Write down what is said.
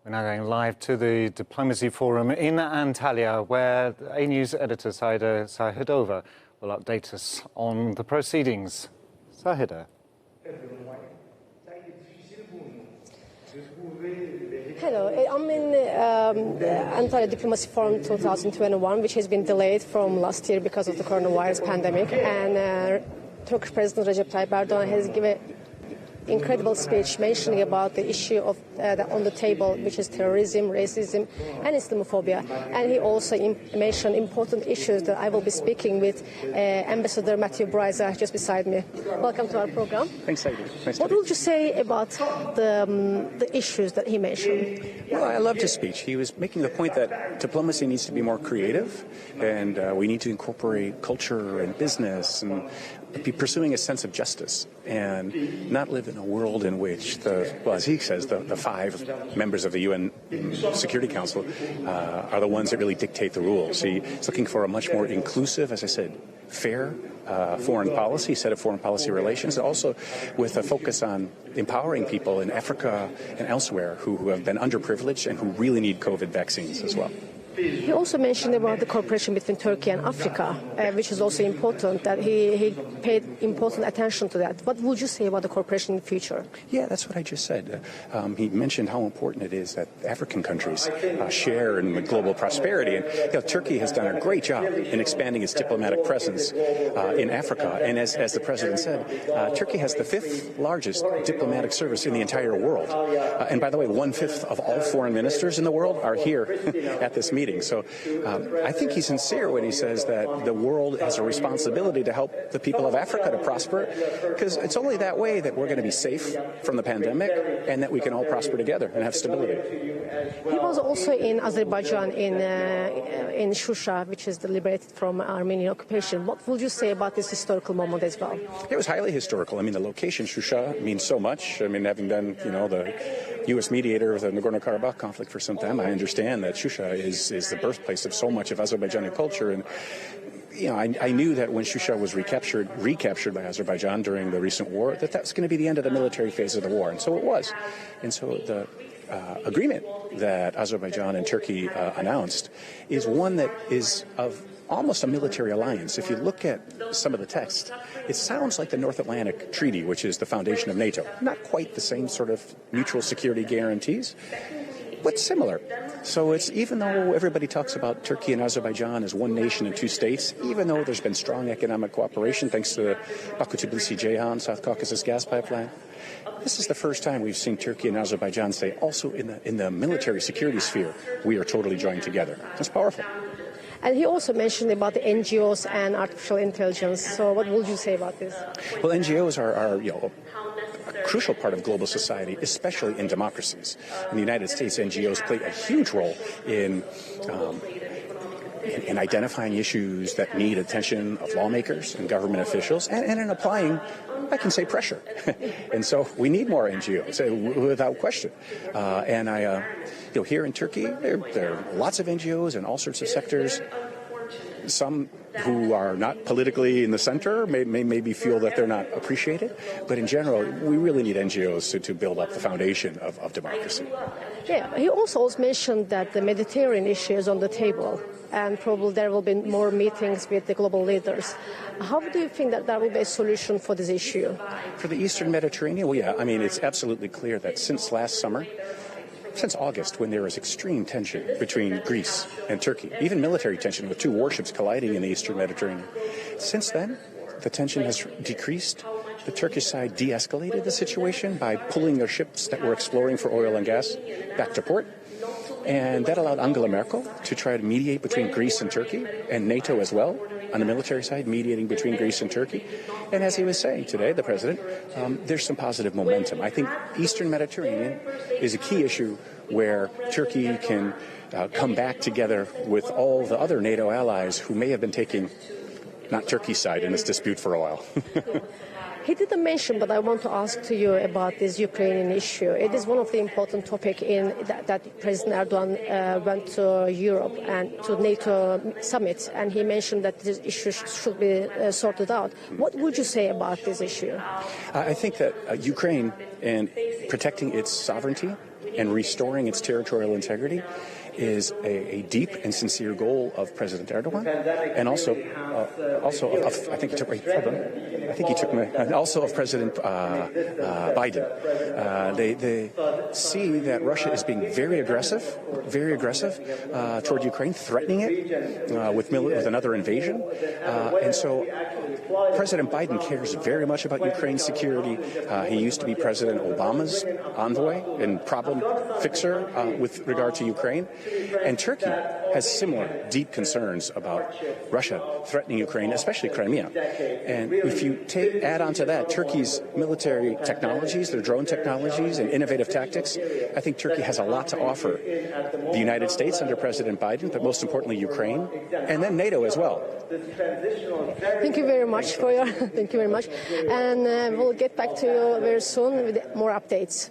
We're now going live to the Diplomacy Forum in Antalya, where A News editor Saida Sahidova will update us on the proceedings. Sahida. Hello, I'm in Antalya Diplomacy Forum 2021, which has been delayed from last year because of the coronavirus pandemic. And Turkish President Recep Tayyip Erdogan has given incredible speech mentioning about the issue of on the table, which is terrorism, racism and Islamophobia. And he also mentioned important issues that I will be speaking with Ambassador Matthew Bryza just beside me. Welcome to our program. Thanks, Heidi. What would you say about the issues that he mentioned? Well, I loved his speech. He was making the point that diplomacy needs to be more creative, and we need to incorporate culture and business and be pursuing a sense of justice and not live in a world in which, as he says, the 5 members of the UN Security Council are the ones that really dictate the rules. He's looking for a much more inclusive, as I said, fair foreign policy, set of foreign policy relations, also with a focus on empowering people in Africa and elsewhere who have been underprivileged and who really need COVID vaccines as well. He also mentioned about the cooperation between Turkey and Africa, which is also important, that he paid important attention to that. What would you say about the cooperation in the future? Yeah, that's what I just said. He mentioned how important it is that African countries share in the global prosperity. And Turkey has done a great job in expanding its diplomatic presence in Africa. And as the president said, Turkey has the 5th largest diplomatic service in the entire world. And by the way, 1/5 of all foreign ministers in the world are here at this meeting. So I think he's sincere when he says that the world has a responsibility to help the people of Africa to prosper, because it's only that way that we're going to be safe from the pandemic and that we can all prosper together and have stability. He was also in Azerbaijan, in Shusha, which is liberated from Armenian occupation. What would you say about this historical moment as well? It was highly historical. I mean, the location, Shusha, means so much. I mean, having been, the U.S. mediator of the Nagorno-Karabakh conflict for some time, I understand that Shusha is the birthplace of so much of Azerbaijani culture. And I knew that when Shusha was recaptured by Azerbaijan during the recent war, that's going to be the end of the military phase of the war. And so it was. And so the agreement that Azerbaijan and Turkey announced is one that is of almost a military alliance. If you look at some of the text, it sounds like the North Atlantic Treaty, which is the foundation of NATO. Not quite the same sort of mutual security guarantees, but similar. So it's, even though everybody talks about Turkey and Azerbaijan as one nation and 2 states, even though there's been strong economic cooperation thanks to the Baku-Tbilisi-Ceyhan South Caucasus gas pipeline, this is the first time we've seen Turkey and Azerbaijan say, also in the military security sphere, we are totally joined together. That's powerful. And he also mentioned about the NGOs and artificial intelligence. So what would you say about this? Well, NGOs are a crucial part of global society, especially in democracies. In the United States, NGOs play a huge role in identifying issues that need attention of lawmakers and government officials, and in applying, I can say, pressure. And so we need more NGOs, without question. Here in Turkey, there are lots of NGOs in all sorts of sectors. Some who are not politically in the center maybe feel that they're not appreciated. But in general, we really need NGOs to build up the foundation of democracy. Yeah, he also mentioned that the Mediterranean issue is on the table, and probably there will be more meetings with the global leaders. How do you think that there will be a solution for this issue? For the Eastern Mediterranean, well, yeah, I mean, it's absolutely clear that since last summer, since August, when there was extreme tension between Greece and Turkey, even military tension with 2 warships colliding in the Eastern Mediterranean, since then, the tension has decreased. The Turkish side de-escalated the situation by pulling their ships that were exploring for oil and gas back to port. And that allowed Angela Merkel to try to mediate between Greece and Turkey, and NATO as well, on the military side, mediating between Greece and Turkey. And as he was saying today, the president, there's some positive momentum. I think Eastern Mediterranean is a key issue where Turkey can come back together with all the other NATO allies who may have been taking not Turkey's side in this dispute for a while. He didn't mention, but I want to ask to you about this Ukrainian issue. It is one of the important topics in that President Erdogan went to Europe and to NATO summit, and he mentioned that this issue should be sorted out. What would you say about this issue? I think that Ukraine and protecting its sovereignty and restoring its territorial integrity is a deep and sincere goal of President Erdogan, and also of President Biden. They see that Russia is being very aggressive toward Ukraine, threatening it with another invasion, and so President Biden cares very much about Ukraine's security. He used to be President Obama's envoy and problem fixer with regard to Ukraine. And Turkey has similar deep concerns about Russia threatening Ukraine, especially Crimea. And if you add on to that Turkey's military technologies, their drone technologies and innovative tactics, I think Turkey has a lot to offer the United States under President Biden, but most importantly Ukraine, and then NATO as well. Thank you very much for your. Thank you very much, and we'll get back to you very soon with more updates.